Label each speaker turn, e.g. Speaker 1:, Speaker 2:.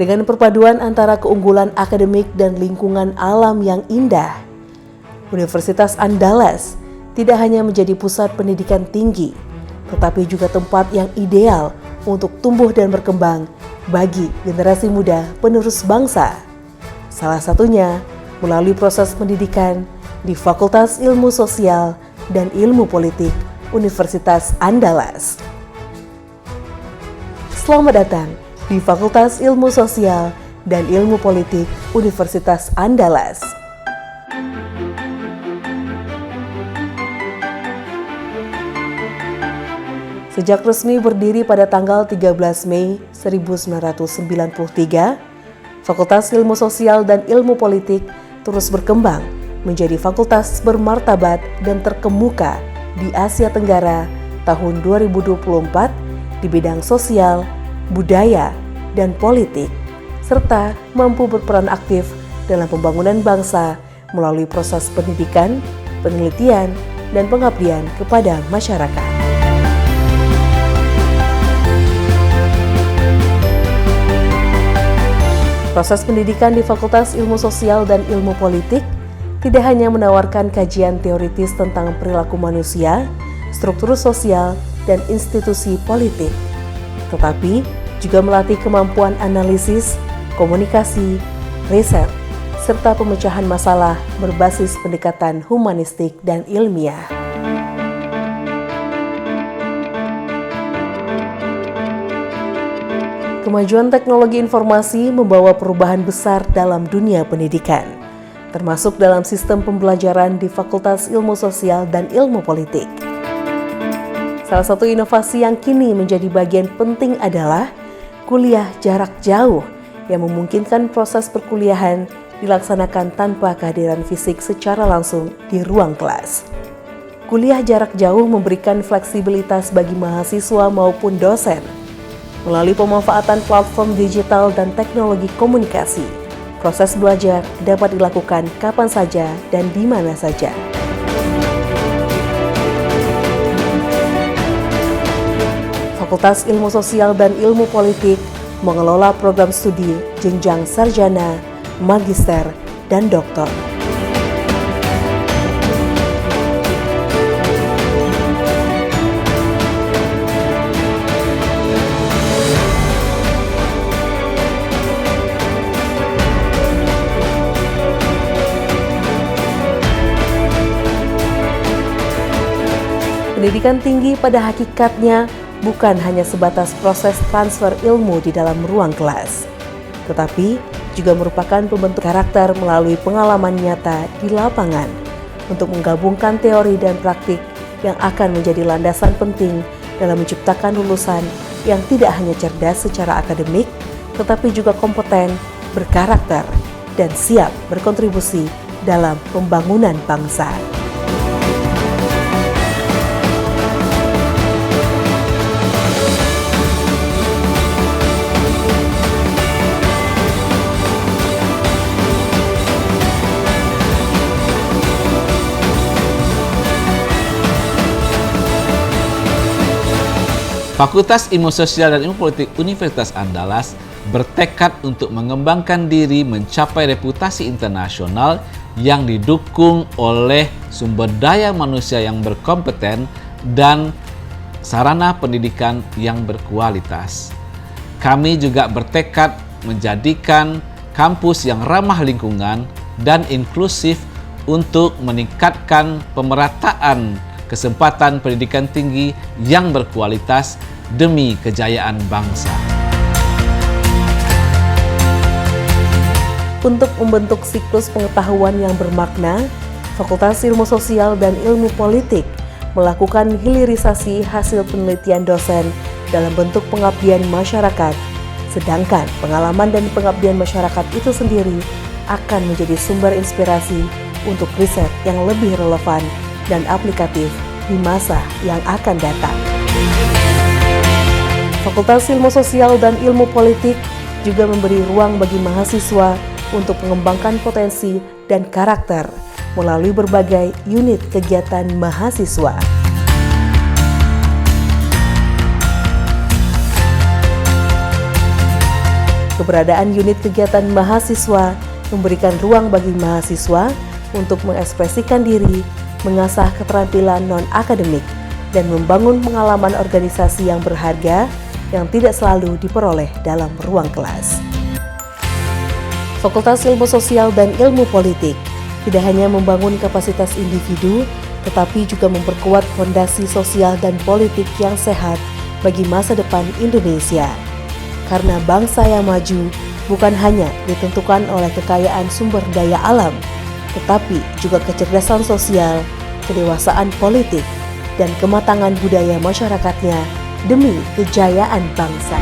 Speaker 1: Dengan perpaduan antara keunggulan akademik dan lingkungan alam yang indah, Universitas Andalas tidak hanya menjadi pusat pendidikan tinggi, tetapi juga tempat yang ideal untuk tumbuh dan berkembang bagi generasi muda penerus bangsa. Salah satunya melalui proses pendidikan di Fakultas Ilmu Sosial dan Ilmu Politik Universitas Andalas. Selamat datang di Fakultas Ilmu Sosial dan Ilmu Politik Universitas Andalas. Sejak resmi berdiri pada tanggal 13 Mei 1993, Fakultas Ilmu Sosial dan Ilmu Politik terus berkembang menjadi fakultas bermartabat dan terkemuka di Asia Tenggara tahun 2024 di bidang sosial, budaya, dan politik, serta mampu berperan aktif dalam pembangunan bangsa melalui proses pendidikan, penelitian, dan pengabdian kepada masyarakat. Proses pendidikan di Fakultas Ilmu Sosial dan Ilmu Politik tidak hanya menawarkan kajian teoritis tentang perilaku manusia, struktur sosial, dan institusi politik, tetapi juga melatih kemampuan analisis, komunikasi, riset, serta pemecahan masalah berbasis pendekatan humanistik dan ilmiah. Kemajuan teknologi informasi membawa perubahan besar dalam dunia pendidikan, termasuk dalam sistem pembelajaran di Fakultas Ilmu Sosial dan Ilmu Politik. Salah satu inovasi yang kini menjadi bagian penting adalah kuliah jarak jauh yang memungkinkan proses perkuliahan dilaksanakan tanpa kehadiran fisik secara langsung di ruang kelas. Kuliah jarak jauh memberikan fleksibilitas bagi mahasiswa maupun dosen. Melalui pemanfaatan platform digital dan teknologi komunikasi, proses belajar dapat dilakukan kapan saja dan di mana saja. Fakultas Ilmu Sosial dan Ilmu Politik mengelola program studi jenjang sarjana, magister, dan doktor. Pendidikan tinggi pada hakikatnya bukan hanya sebatas proses transfer ilmu di dalam ruang kelas, tetapi juga merupakan pembentuk karakter melalui pengalaman nyata di lapangan untuk menggabungkan teori dan praktik yang akan menjadi landasan penting dalam menciptakan lulusan yang tidak hanya cerdas secara akademik, tetapi juga kompeten, berkarakter, dan siap berkontribusi dalam pembangunan bangsa.
Speaker 2: Fakultas Ilmu Sosial dan Ilmu Politik Universitas Andalas bertekad untuk mengembangkan diri mencapai reputasi internasional yang didukung oleh sumber daya manusia yang berkompeten dan sarana pendidikan yang berkualitas. Kami juga bertekad menjadikan kampus yang ramah lingkungan dan inklusif untuk meningkatkan pemerataan kesempatan pendidikan tinggi yang berkualitas demi kejayaan bangsa.
Speaker 1: Untuk membentuk siklus pengetahuan yang bermakna, Fakultas Ilmu Sosial dan Ilmu Politik melakukan hilirisasi hasil penelitian dosen dalam bentuk pengabdian masyarakat, sedangkan pengalaman dan pengabdian masyarakat itu sendiri akan menjadi sumber inspirasi untuk riset yang lebih relevan dan aplikatif di masa yang akan datang. Fakultas Ilmu Sosial dan Ilmu Politik juga memberi ruang bagi mahasiswa untuk mengembangkan potensi dan karakter melalui berbagai unit kegiatan mahasiswa. Keberadaan unit kegiatan mahasiswa memberikan ruang bagi mahasiswa untuk mengekspresikan diri, mengasah keterampilan non-akademik, dan membangun pengalaman organisasi yang berharga yang tidak selalu diperoleh dalam ruang kelas. Fakultas Ilmu Sosial dan Ilmu Politik tidak hanya membangun kapasitas individu, tetapi juga memperkuat fondasi sosial dan politik yang sehat bagi masa depan Indonesia. Karena bangsa yang maju bukan hanya ditentukan oleh kekayaan sumber daya alam, tetapi juga kecerdasan sosial, kedewasaan politik, dan kematangan budaya masyarakatnya demi kejayaan bangsa.